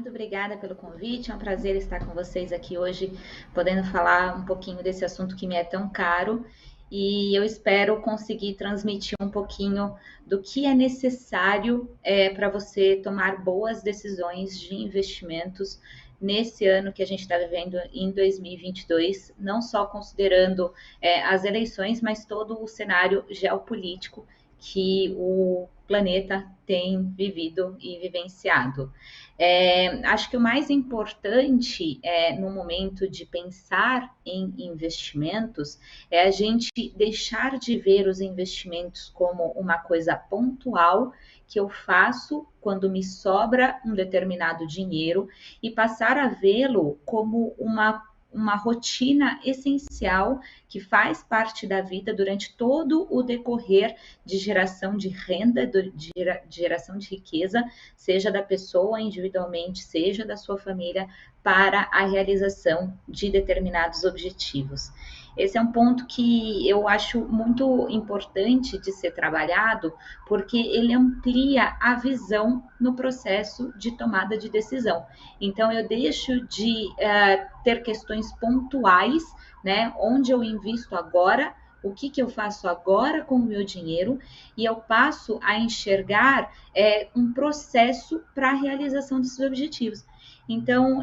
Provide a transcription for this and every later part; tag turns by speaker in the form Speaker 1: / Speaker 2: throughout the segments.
Speaker 1: Muito obrigada pelo convite, é um prazer estar com vocês aqui hoje, podendo falar um pouquinho desse assunto que me é tão caro e eu espero conseguir transmitir um pouquinho do que é necessário para você tomar boas decisões de investimentos nesse ano que a gente está vivendo em 2022, não só considerando as eleições, mas todo o cenário geopolítico que o planeta tem vivido e vivenciado. Acho que o mais importante no momento de pensar em investimentos é a gente deixar de ver os investimentos como uma coisa pontual que eu faço quando me sobra um determinado dinheiro e passar a vê-lo como uma rotina essencial que faz parte da vida durante todo o decorrer de geração de renda, de geração de riqueza, seja da pessoa individualmente, seja da sua família, para a realização de determinados objetivos. Esse é um ponto que eu acho muito importante de ser trabalhado, porque ele amplia a visão no processo de tomada de decisão. Então, eu deixo de ter questões pontuais, né? Onde eu invisto agora, o que eu faço agora com o meu dinheiro, e eu passo a enxergar um processo para a realização desses objetivos. Então,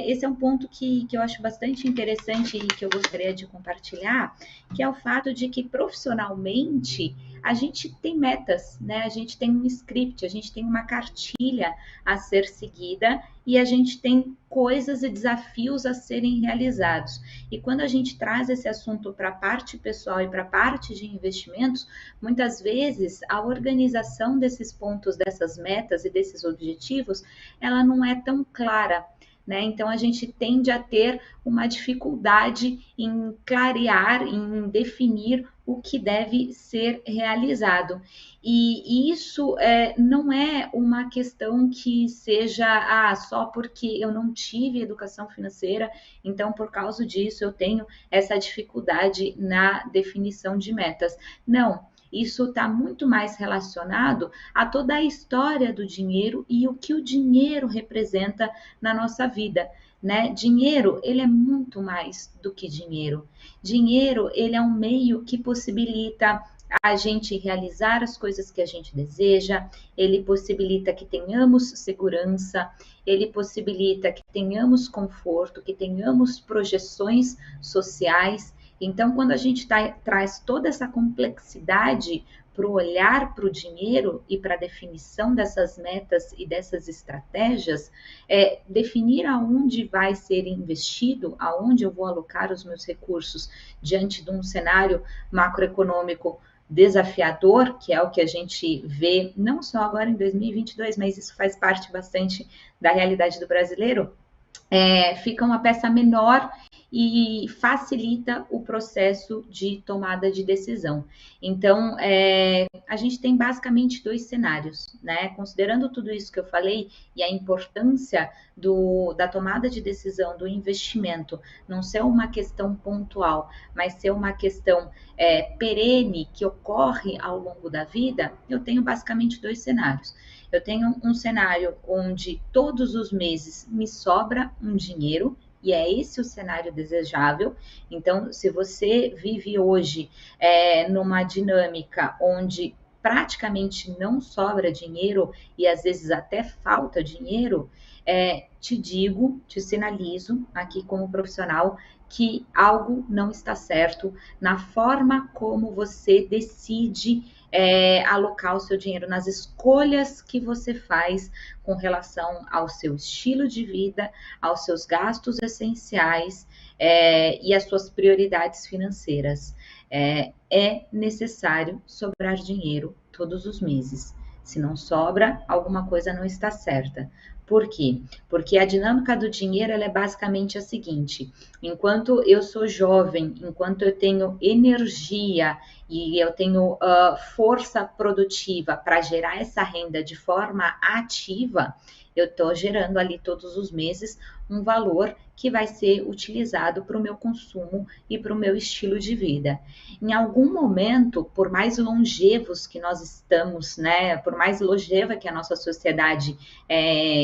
Speaker 1: esse é um ponto que eu acho bastante interessante e que eu gostaria de compartilhar, que é o fato de que profissionalmente a gente tem metas, né? A gente tem um script, a gente tem uma cartilha a ser seguida e a gente tem coisas e desafios a serem realizados. E quando a gente traz esse assunto para a parte pessoal e para a parte de investimentos, muitas vezes a organização desses pontos, dessas metas e desses objetivos, ela não é tão clara. Né? Então, a gente tende a ter uma dificuldade em clarear, em definir o que deve ser realizado. E isso não é uma questão que seja só porque eu não tive educação financeira, então, por causa disso, eu tenho essa dificuldade na definição de metas. Não. Isso está muito mais relacionado a toda a história do dinheiro e o que o dinheiro representa na nossa vida, né? Dinheiro, ele é muito mais do que dinheiro. Dinheiro, ele é um meio que possibilita a gente realizar as coisas que a gente deseja, ele possibilita que tenhamos segurança, ele possibilita que tenhamos conforto, que tenhamos projeções sociais. Então, quando a gente traz toda essa complexidade para o olhar para o dinheiro e para a definição dessas metas e dessas estratégias, definir aonde vai ser investido, aonde eu vou alocar os meus recursos diante de um cenário macroeconômico desafiador, que é o que a gente vê não só agora em 2022, mas isso faz parte bastante da realidade do brasileiro, fica uma peça menor e facilita o processo de tomada de decisão. Então, a gente tem basicamente dois cenários, né? Considerando tudo isso que eu falei e a importância da tomada de decisão, do investimento, não ser uma questão pontual, mas ser uma questão perene que ocorre ao longo da vida, eu tenho basicamente dois cenários. Eu tenho um cenário onde todos os meses me sobra um dinheiro, e é esse o cenário desejável. Então, se você vive hoje numa dinâmica onde praticamente não sobra dinheiro e às vezes até falta dinheiro, te sinalizo aqui como profissional que algo não está certo na forma como você decide alocar o seu dinheiro, nas escolhas que você faz com relação ao seu estilo de vida, aos seus gastos essenciais e às suas prioridades financeiras. É necessário sobrar dinheiro todos os meses. Se não sobra, alguma coisa não está certa. Por quê? Porque a dinâmica do dinheiro ela é basicamente a seguinte: enquanto eu sou jovem, enquanto eu tenho energia e eu tenho força produtiva para gerar essa renda de forma ativa, eu estou gerando ali todos os meses um valor que vai ser utilizado para o meu consumo e para o meu estilo de vida. Em algum momento, por mais longevos que nós estamos, né, por mais longeva que a nossa sociedade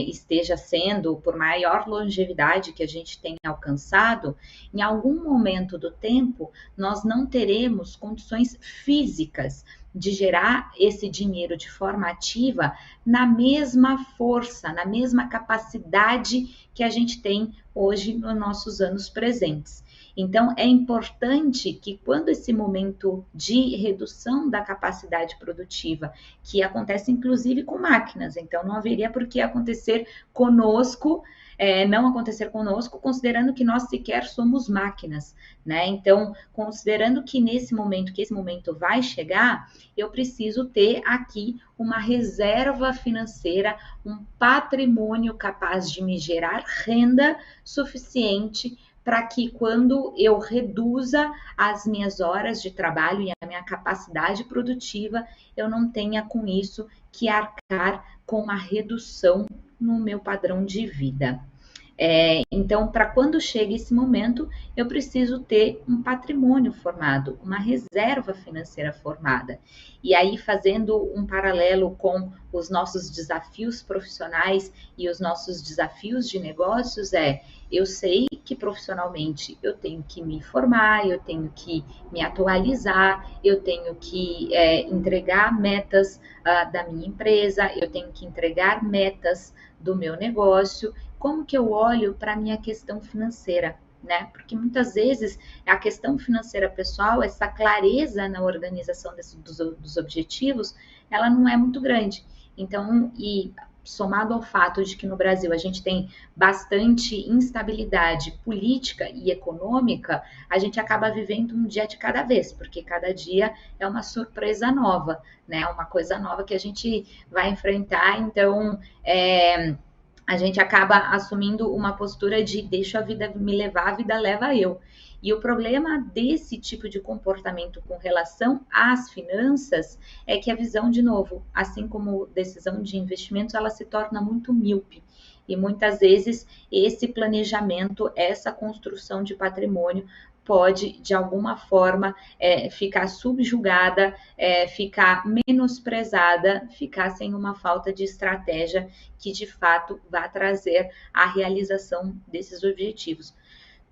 Speaker 1: esteja sendo, por maior longevidade que a gente tenha alcançado, em algum momento do tempo, nós não teremos condições físicas de gerar esse dinheiro de forma ativa na mesma força, na mesma capacidade que a gente tem hoje nos nossos anos presentes. Então, é importante que quando esse momento de redução da capacidade produtiva, que acontece inclusive com máquinas, então não haveria por que acontecer conosco, não acontecer conosco, considerando que nós sequer somos máquinas, né? Então, considerando que nesse momento, que esse momento vai chegar, eu preciso ter aqui uma reserva financeira, um patrimônio capaz de me gerar renda suficiente para que quando eu reduza as minhas horas de trabalho e a minha capacidade produtiva, eu não tenha com isso que arcar com uma redução no meu padrão de vida. Então, para quando chega esse momento, eu preciso ter um patrimônio formado, uma reserva financeira formada. E aí, fazendo um paralelo com os nossos desafios profissionais e os nossos desafios de negócios, eu sei que profissionalmente eu tenho que me formar, eu tenho que me atualizar, eu tenho que entregar metas da minha empresa, eu tenho que entregar metas do meu negócio. Como que eu olho para a minha questão financeira, né? Porque muitas vezes a questão financeira pessoal, essa clareza na organização dos objetivos, ela não é muito grande. Então, e somado ao fato de que no Brasil a gente tem bastante instabilidade política e econômica, a gente acaba vivendo um dia de cada vez, porque cada dia é uma surpresa nova, né? Uma coisa nova que a gente vai enfrentar. Então, a gente acaba assumindo uma postura de deixa a vida me levar, a vida leva eu. E o problema desse tipo de comportamento com relação às finanças é que a visão, de novo, assim como decisão de investimentos, ela se torna muito míope. E muitas vezes esse planejamento, essa construção de patrimônio pode, de alguma forma, ficar subjugada, ficar menosprezada, ficar sem uma falta de estratégia que, de fato, vá trazer a realização desses objetivos.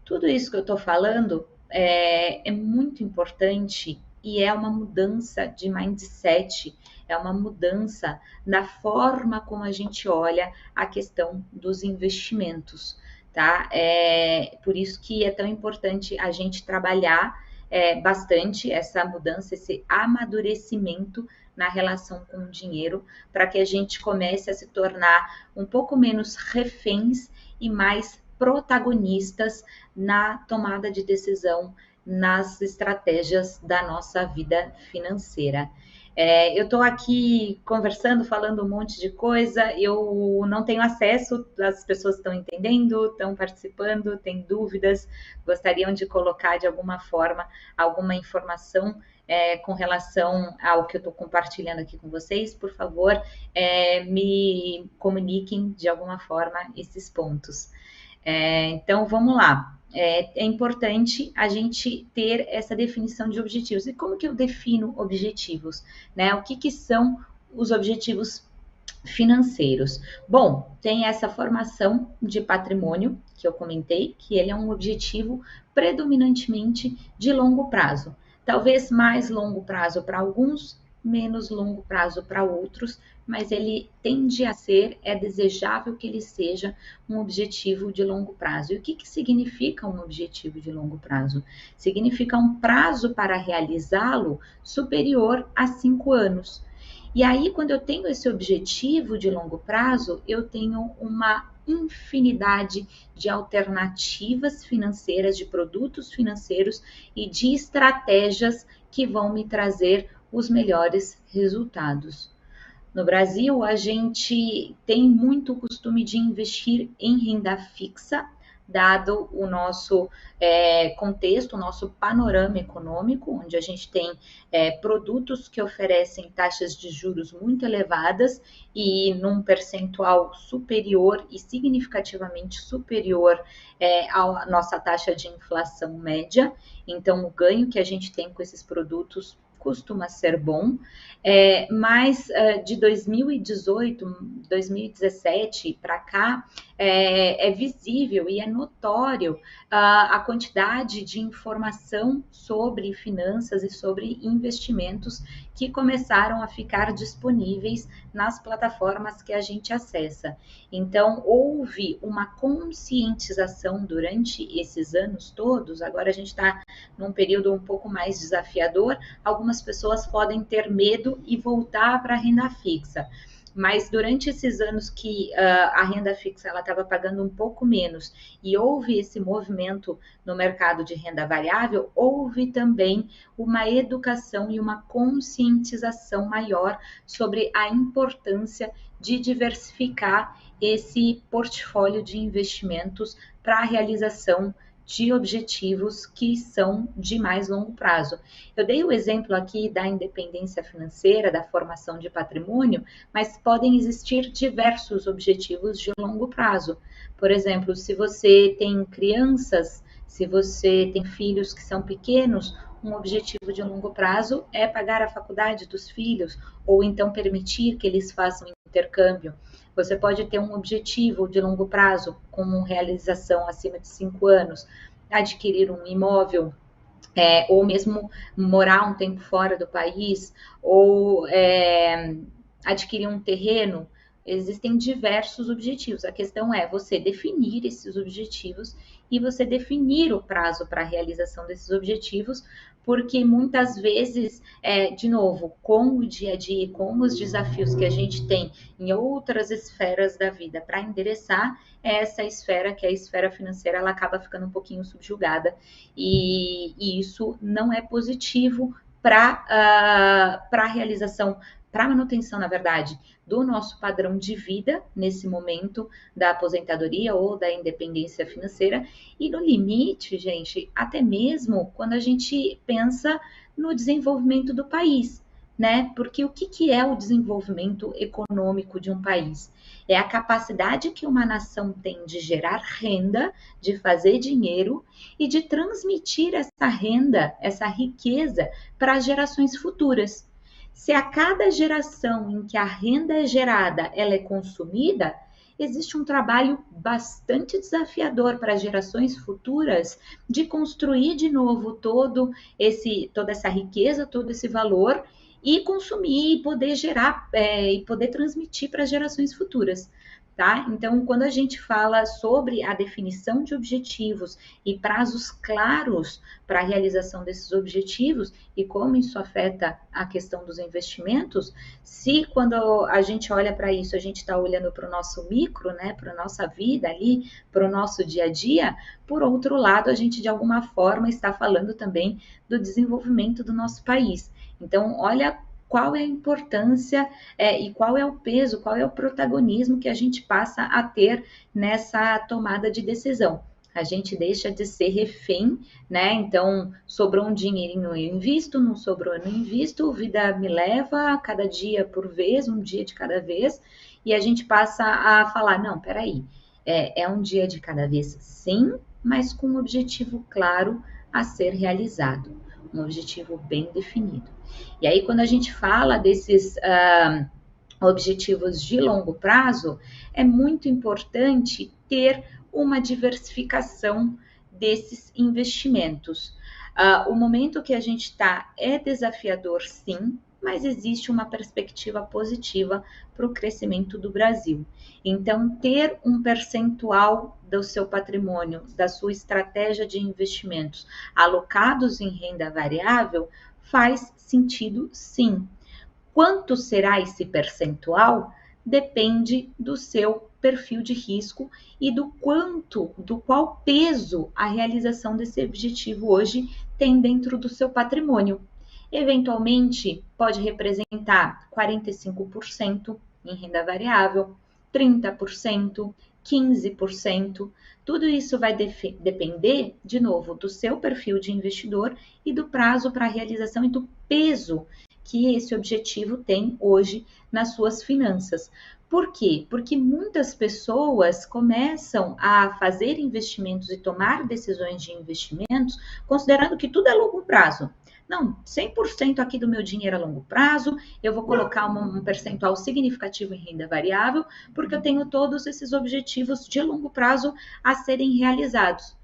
Speaker 1: Tudo isso que eu estou falando é muito importante e é uma mudança de mindset, é uma mudança na forma como a gente olha a questão dos investimentos, tá? Por isso que é tão importante a gente trabalhar bastante essa mudança, esse amadurecimento na relação com o dinheiro, para que a gente comece a se tornar um pouco menos reféns e mais protagonistas na tomada de decisão, nas estratégias da nossa vida financeira. Eu estou aqui conversando, falando um monte de coisa, eu não tenho acesso, as pessoas estão entendendo, estão participando, têm dúvidas, gostariam de colocar de alguma forma alguma informação com relação ao que eu estou compartilhando aqui com vocês, por favor, me comuniquem de alguma forma esses pontos. Então, vamos lá. É importante a gente ter essa definição de objetivos. E como que eu defino objetivos, né? O que são os objetivos financeiros? Bom, tem essa formação de patrimônio que eu comentei, que ele é um objetivo predominantemente de longo prazo. Talvez mais longo prazo para alguns, menos longo prazo para outros, mas ele tende a ser, é desejável que ele seja um objetivo de longo prazo. E o que significa um objetivo de longo prazo? Significa um prazo para realizá-lo superior a 5 anos. E aí, quando eu tenho esse objetivo de longo prazo, eu tenho uma infinidade de alternativas financeiras, de produtos financeiros e de estratégias que vão me trazer os melhores resultados. No Brasil, a gente tem muito costume de investir em renda fixa dado o nosso contexto, o nosso panorama econômico, onde a gente tem produtos que oferecem taxas de juros muito elevadas e num percentual superior e significativamente superior à nossa taxa de inflação média. Então, o ganho que a gente tem com esses produtos costuma ser bom, mas de 2018, 2017 para cá, é visível e é notório a quantidade de informação sobre finanças e sobre investimentos que começaram a ficar disponíveis nas plataformas que a gente acessa. Então, houve uma conscientização durante esses anos todos. Agora a gente está num período um pouco mais desafiador. Algumas pessoas podem ter medo e voltar para a renda fixa. Mas durante esses anos que a renda fixa ela estava pagando um pouco menos e houve esse movimento no mercado de renda variável, houve também uma educação e uma conscientização maior sobre a importância de diversificar esse portfólio de investimentos para a realização de objetivos que são de mais longo prazo. Eu dei o exemplo aqui da independência financeira, da formação de patrimônio, mas podem existir diversos objetivos de longo prazo. Por exemplo, se você tem crianças, se você tem filhos que são pequenos, um objetivo de longo prazo é pagar a faculdade dos filhos, ou então permitir que eles façam intercâmbio. Você pode ter um objetivo de longo prazo, com realização acima de 5 anos, adquirir um imóvel, ou mesmo morar um tempo fora do país, ou adquirir um terreno. Existem diversos objetivos. A questão é você definir esses objetivos e você definir o prazo para a realização desses objetivos, porque muitas vezes, de novo, com o dia a dia, com os desafios que a gente tem em outras esferas da vida para endereçar, essa esfera, que é a esfera financeira, ela acaba ficando um pouquinho subjugada e isso não é positivo para a realização, para a manutenção, na verdade, do nosso padrão de vida nesse momento da aposentadoria ou da independência financeira e no limite, gente, até mesmo quando a gente pensa no desenvolvimento do país, né? Porque o que é o desenvolvimento econômico de um país? É a capacidade que uma nação tem de gerar renda, de fazer dinheiro e de transmitir essa renda, essa riqueza para as gerações futuras. Se a cada geração em que a renda é gerada, ela é consumida, existe um trabalho bastante desafiador para as gerações futuras de construir de novo toda essa riqueza, todo esse valor e consumir e poder gerar e poder transmitir para as gerações futuras. Tá? Então, quando a gente fala sobre a definição de objetivos e prazos claros para a realização desses objetivos e como isso afeta a questão dos investimentos, se quando a gente olha para isso, a gente está olhando para o nosso micro, né, para a nossa vida ali, para o nosso dia a dia, por outro lado, a gente de alguma forma está falando também do desenvolvimento do nosso país. Então, olha qual é a importância e qual é o peso, qual é o protagonismo que a gente passa a ter nessa tomada de decisão. A gente deixa de ser refém, né? Então, sobrou um dinheirinho, eu invisto, não sobrou, eu não invisto, vida me leva, cada dia por vez, um dia de cada vez, e a gente passa a falar, não, peraí, é um dia de cada vez, sim, mas com um objetivo claro a ser realizado, um objetivo bem definido. E aí, quando a gente fala desses objetivos de longo prazo, é muito importante ter uma diversificação desses investimentos. O momento que a gente está é desafiador, sim, mas existe uma perspectiva positiva para o crescimento do Brasil. Então, ter um percentual do seu patrimônio, da sua estratégia de investimentos alocados em renda variável, faz sentido, sim. Quanto será esse percentual? Depende do seu perfil de risco e do qual peso a realização desse objetivo hoje tem dentro do seu patrimônio. Eventualmente, pode representar 45% em renda variável, 30%, 15%. Tudo isso vai depender, de novo, do seu perfil de investidor e do prazo para a realização e do peso que esse objetivo tem hoje nas suas finanças. Por quê? Porque muitas pessoas começam a fazer investimentos e tomar decisões de investimentos considerando que tudo é longo prazo. Não, 100% aqui do meu dinheiro é longo prazo, eu vou colocar um percentual significativo em renda variável, porque eu tenho todos esses objetivos de longo prazo a serem realizados.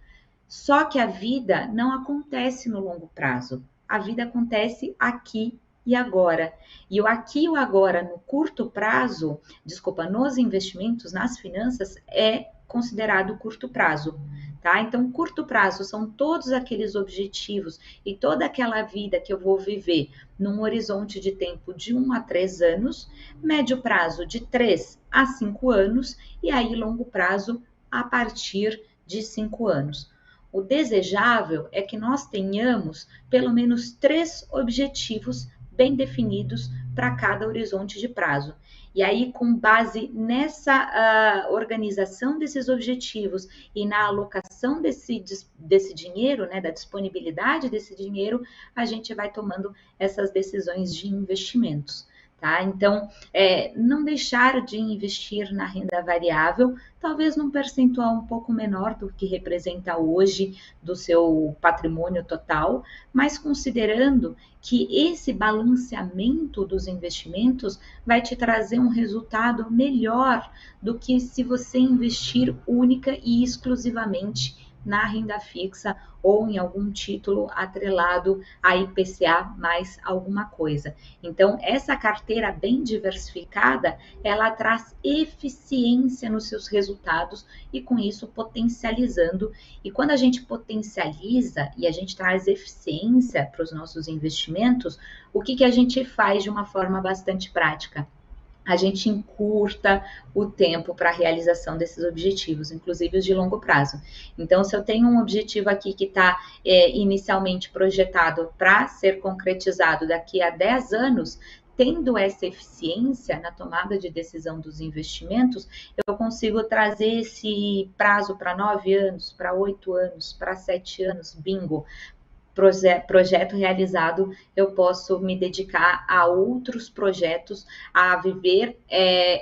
Speaker 1: Só que a vida não acontece no longo prazo, a vida acontece aqui e agora. E o aqui e o agora no curto prazo, nos investimentos, nas finanças, é considerado curto prazo. Tá? Então, curto prazo são todos aqueles objetivos e toda aquela vida que eu vou viver num horizonte de tempo de 1 a 3 anos, médio prazo de 3 a 5 anos e aí longo prazo a partir de 5 anos. O desejável é que nós tenhamos pelo menos 3 objetivos bem definidos para cada horizonte de prazo. E aí, com base nessa organização desses objetivos e na alocação desse dinheiro, né, da disponibilidade desse dinheiro, a gente vai tomando essas decisões de investimentos. Tá? Então, não deixar de investir na renda variável, talvez num percentual um pouco menor do que representa hoje do seu patrimônio total, mas considerando que esse balanceamento dos investimentos vai te trazer um resultado melhor do que se você investir única e exclusivamente na renda fixa ou em algum título atrelado a IPCA mais alguma coisa. Então, essa carteira bem diversificada, ela traz eficiência nos seus resultados e com isso potencializando. E quando a gente potencializa e a gente traz eficiência para os nossos investimentos, o que a gente faz de uma forma bastante prática? A gente encurta o tempo para a realização desses objetivos, inclusive os de longo prazo. Então, se eu tenho um objetivo aqui que está inicialmente projetado para ser concretizado daqui a 10 anos, tendo essa eficiência na tomada de decisão dos investimentos, eu consigo trazer esse prazo para 9 anos, para 8 anos, para 7 anos, bingo. Projeto realizado, eu posso me dedicar a outros projetos, a viver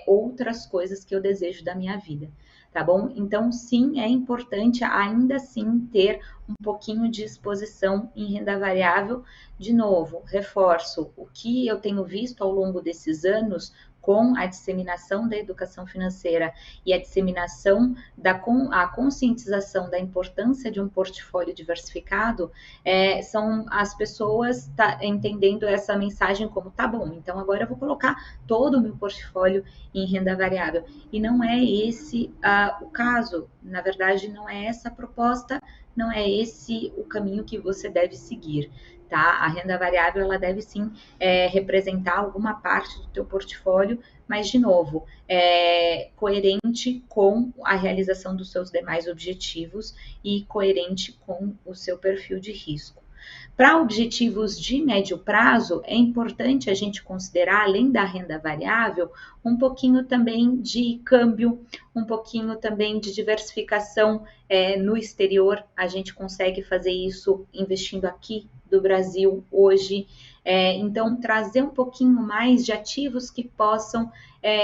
Speaker 1: outras coisas que eu desejo da minha vida, tá bom? Então, sim, é importante ainda assim ter um pouquinho de exposição em renda variável. De novo, reforço o que eu tenho visto ao longo desses anos com a disseminação da educação financeira e a disseminação a conscientização da importância de um portfólio diversificado, são as pessoas entendendo essa mensagem como, tá bom, então agora eu vou colocar todo o meu portfólio em renda variável. E não é esse o caso, na verdade não é essa a proposta, não é esse o caminho que você deve seguir. Tá? A renda variável ela deve sim representar alguma parte do teu portfólio, mas de novo, coerente com a realização dos seus demais objetivos e coerente com o seu perfil de risco. Para objetivos de médio prazo, é importante a gente considerar, além da renda variável, um pouquinho também de câmbio, um pouquinho também de diversificação no exterior. A gente consegue fazer isso investindo aqui do Brasil hoje. Então, trazer um pouquinho mais de ativos que possam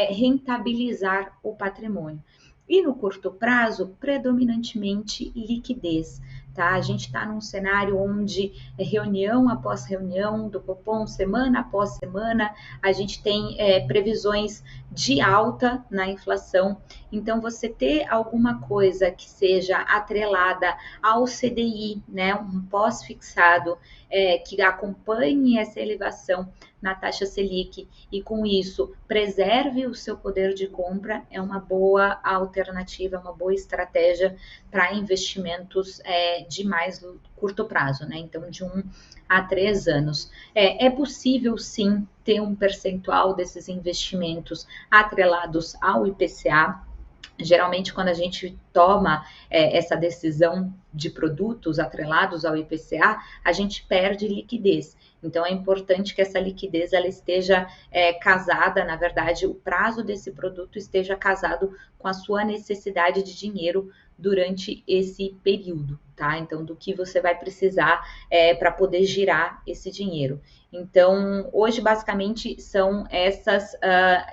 Speaker 1: rentabilizar o patrimônio. E no curto prazo, predominantemente liquidez. Tá? A gente está num cenário onde reunião após reunião do Copom, semana após semana, a gente tem previsões de alta na inflação. Então, você ter alguma coisa que seja atrelada ao CDI, né, um pós-fixado, que acompanhe essa elevação na taxa Selic e com isso preserve o seu poder de compra, é uma boa alternativa, uma boa estratégia para investimentos de mais curto prazo, né? Então, de 1 a 3 anos. É possível, sim, ter um percentual desses investimentos atrelados ao IPCA. Geralmente, quando a gente toma essa decisão de produtos atrelados ao IPCA, a gente perde liquidez. Então, é importante que essa liquidez ela esteja casada, na verdade, o prazo desse produto esteja casado com a sua necessidade de dinheiro durante esse período, tá? Então, do que você vai precisar para poder girar esse dinheiro. Então, hoje, basicamente, são essas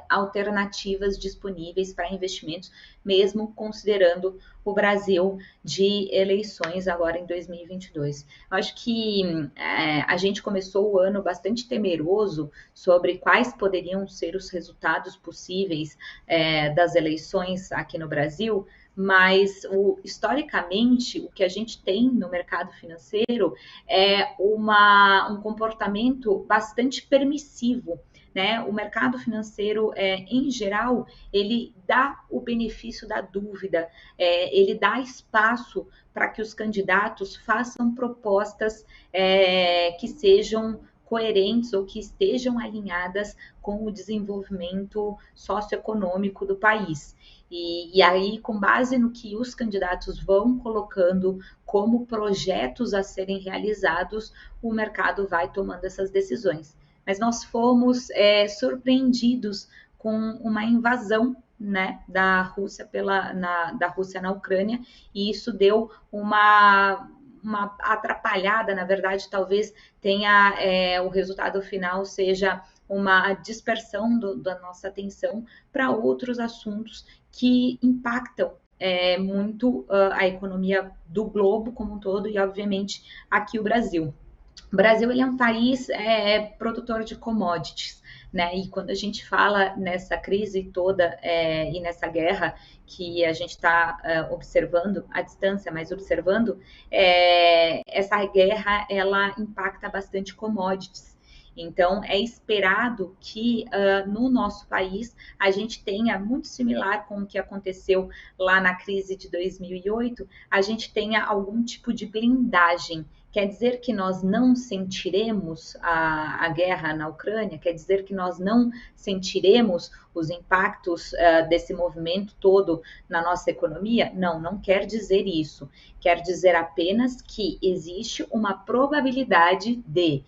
Speaker 1: alternativas disponíveis para investimentos, mesmo considerando o Brasil de eleições agora em 2022. Eu acho que a gente começou o ano bastante temeroso sobre quais poderiam ser os resultados possíveis das eleições aqui no Brasil, mas historicamente o que a gente tem no mercado financeiro é um comportamento bastante permissivo, né? O mercado financeiro, em geral, ele dá o benefício da dúvida, ele dá espaço para que os candidatos façam propostas que sejam coerentes ou que estejam alinhadas com o desenvolvimento socioeconômico do país. E aí, com base no que os candidatos vão colocando como projetos a serem realizados, o mercado vai tomando essas decisões. Mas nós fomos surpreendidos com uma invasão, né, da Rússia da Rússia na Ucrânia, e isso deu uma atrapalhada, na verdade, talvez tenha o resultado final seja uma dispersão da nossa atenção para outros assuntos que impactam muito a economia do globo como um todo e, obviamente, aqui o Brasil. O Brasil ele é um país produtor de commodities, né? E quando a gente fala nessa crise toda e nessa guerra que a gente está observando à distância, mas observando, essa guerra ela impacta bastante commodities. Então, é esperado que no nosso país a gente tenha, muito similar com o que aconteceu lá na crise de 2008, a gente tenha algum tipo de blindagem. Quer dizer que nós não sentiremos a guerra na Ucrânia? Quer dizer que nós não sentiremos os impactos desse movimento todo na nossa economia? Não, não quer dizer isso. Quer dizer apenas que existe uma probabilidade de,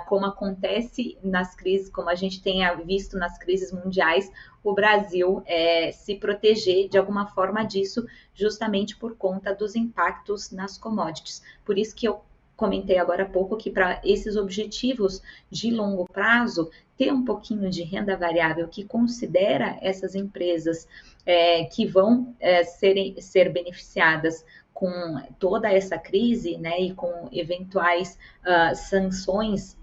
Speaker 1: como acontece nas crises, como a gente tenha visto nas crises mundiais, o Brasil se proteger de alguma forma disso, justamente por conta dos impactos nas commodities. Por isso que eu comentei agora há pouco que para esses objetivos de longo prazo, ter um pouquinho de renda variável que considera essas empresas que vão ser beneficiadas com toda essa crise, né, e com eventuais sanções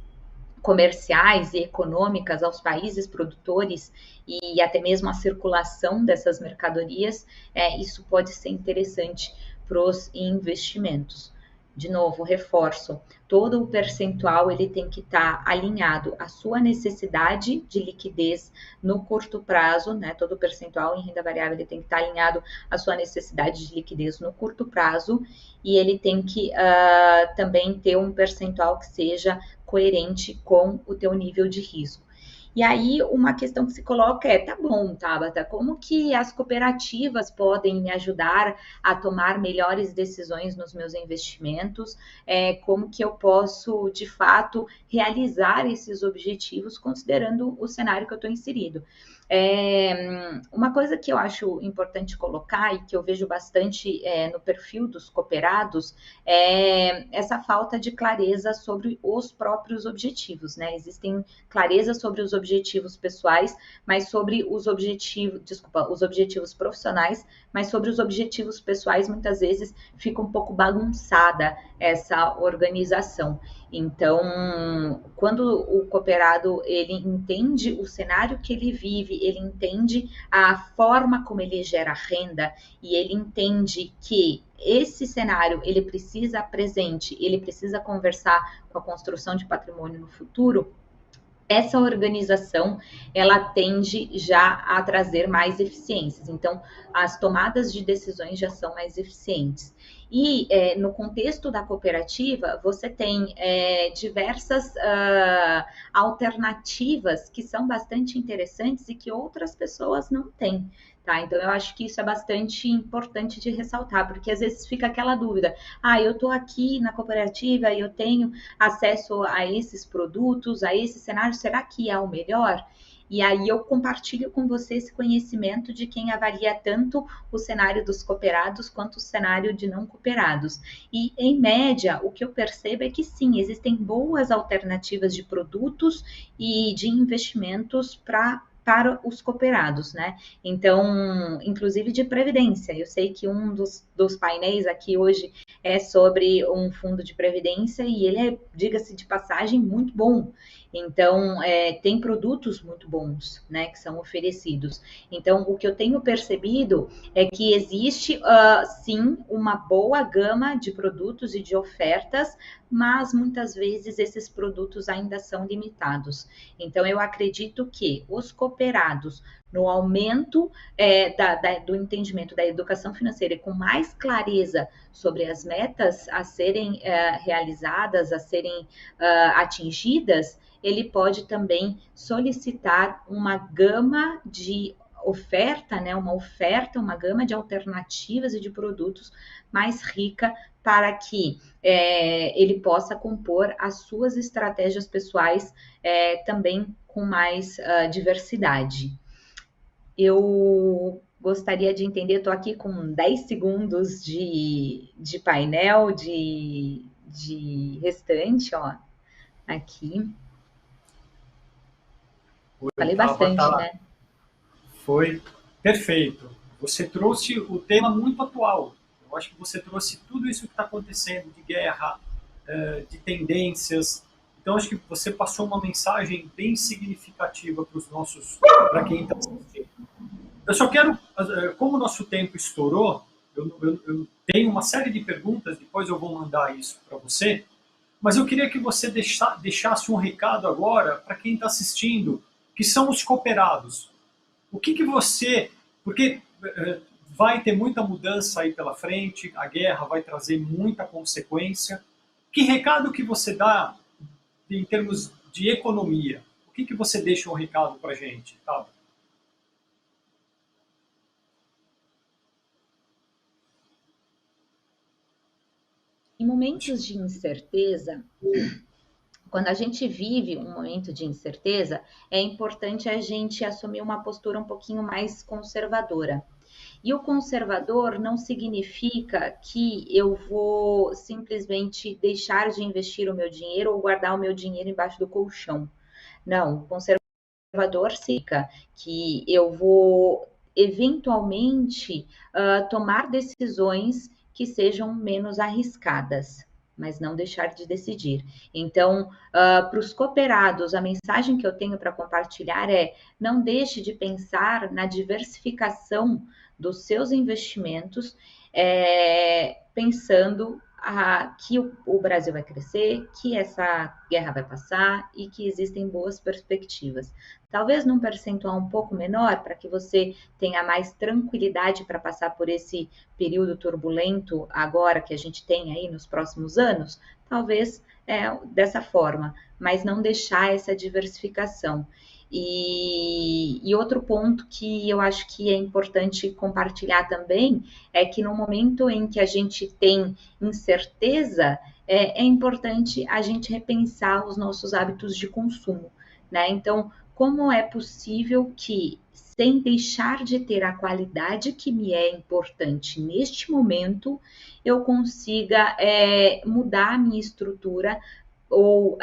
Speaker 1: comerciais e econômicas aos países produtores e até mesmo a circulação dessas mercadorias, isso pode ser interessante para os investimentos. De novo, reforço, todo o percentual ele tem que estar alinhado à sua necessidade de liquidez no curto prazo, né? Todo o percentual em renda variável ele tem que estar alinhado à sua necessidade de liquidez no curto prazo e ele tem que também ter um percentual que seja coerente com o teu nível de risco. E aí, uma questão que se coloca tá bom, Tabata, como que as cooperativas podem me ajudar a tomar melhores decisões nos meus investimentos? Como que eu posso, de fato, realizar esses objetivos considerando o cenário que eu estou inserido? Uma coisa que eu acho importante colocar e que eu vejo bastante no perfil dos cooperados é essa falta de clareza sobre os próprios objetivos, né? Existem clareza sobre os objetivos pessoais, mas sobre os objetivos profissionais, mas sobre os objetivos pessoais muitas vezes fica um pouco bagunçada essa organização. Então, quando o cooperado ele entende o cenário que ele vive, ele entende a forma como ele gera renda e ele entende que esse cenário ele precisa presente, ele precisa conversar com a construção de patrimônio no futuro, essa organização ela tende já a trazer mais eficiências. Então, as tomadas de decisões já são mais eficientes. E no contexto da cooperativa, você tem diversas alternativas que são bastante interessantes e que outras pessoas não têm. Tá? Então, eu acho que isso é bastante importante de ressaltar, porque às vezes fica aquela dúvida: eu estou aqui na cooperativa e eu tenho acesso a esses produtos, a esse cenário, será que é o melhor? E aí eu compartilho com você esse conhecimento de quem avalia tanto o cenário dos cooperados quanto o cenário de não cooperados. E, em média, o que eu percebo é que sim, existem boas alternativas de produtos e de investimentos para os cooperados, né? Então, inclusive de previdência. Eu sei que um dos painéis aqui hoje é sobre um fundo de previdência e ele é, diga-se de passagem, muito bom. Então, tem produtos muito bons, né, que são oferecidos. Então, o que eu tenho percebido é que existe, sim, uma boa gama de produtos e de ofertas, mas muitas vezes esses produtos ainda são limitados. Então, eu acredito que os cooperados, no aumento do entendimento da educação financeira e com mais clareza sobre as metas a serem realizadas, a serem atingidas, ele pode também solicitar uma gama de oferta, né, uma gama de alternativas e de produtos mais rica para que ele possa compor as suas estratégias pessoais também com mais diversidade. Eu gostaria de entender, estou aqui com 10 segundos de painel, de restante, ó, aqui. Falei bastante, né?
Speaker 2: Foi perfeito. Você trouxe o tema muito atual. Eu acho que você trouxe tudo isso que está acontecendo, de guerra, de tendências. Então, acho que você passou uma mensagem bem significativa para quem está assistindo. Eu só quero, como o nosso tempo estourou, eu tenho uma série de perguntas, depois eu vou mandar isso para você, mas eu queria que você deixasse um recado agora para quem está assistindo, que são os cooperados. O que você... Porque vai ter muita mudança aí pela frente, a guerra vai trazer muita consequência. Que recado que você dá em termos de economia? O que você deixa um recado para a gente, tá?
Speaker 1: Em momentos de incerteza, quando a gente vive um momento de incerteza, é importante a gente assumir uma postura um pouquinho mais conservadora. E o conservador não significa que eu vou simplesmente deixar de investir o meu dinheiro ou guardar o meu dinheiro embaixo do colchão. Não, o conservador significa que eu vou eventualmente tomar decisões que sejam menos arriscadas, mas não deixar de decidir. Então, para os cooperados, a mensagem que eu tenho para compartilhar é: não deixe de pensar na diversificação dos seus investimentos, pensando que o Brasil vai crescer, que essa guerra vai passar e que existem boas perspectivas. Talvez num percentual um pouco menor, para que você tenha mais tranquilidade para passar por esse período turbulento agora que a gente tem aí nos próximos anos, talvez dessa forma, mas não deixar essa diversificação. E outro ponto que eu acho que é importante compartilhar também é que no momento em que a gente tem incerteza, é importante a gente repensar os nossos hábitos de consumo, né? Então, como é possível que, sem deixar de ter a qualidade que me é importante neste momento, eu consiga mudar a minha estrutura ou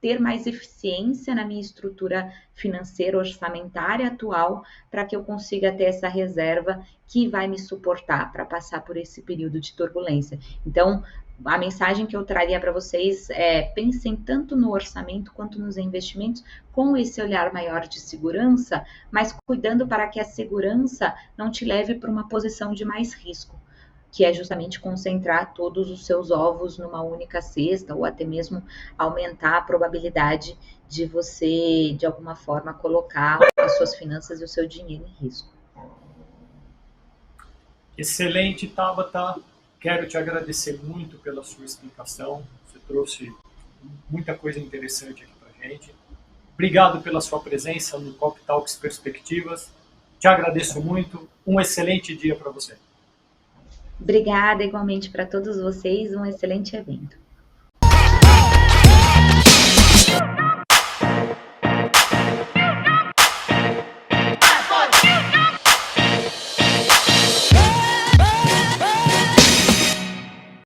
Speaker 1: ter mais eficiência na minha estrutura financeira orçamentária atual para que eu consiga ter essa reserva que vai me suportar para passar por esse período de turbulência. Então, a mensagem que eu traria para vocês é: pensem tanto no orçamento quanto nos investimentos com esse olhar maior de segurança, mas cuidando para que a segurança não te leve para uma posição de mais risco, que é justamente concentrar todos os seus ovos numa única cesta, ou até mesmo aumentar a probabilidade de você, de alguma forma, colocar as suas finanças e o seu dinheiro em risco.
Speaker 2: Excelente, Tabata. Quero te agradecer muito pela sua explicação. Você trouxe muita coisa interessante aqui para a gente. Obrigado pela sua presença no Cop Talks Perspectivas. Te agradeço muito. Um excelente dia para você.
Speaker 1: Obrigada igualmente para todos vocês, um excelente evento.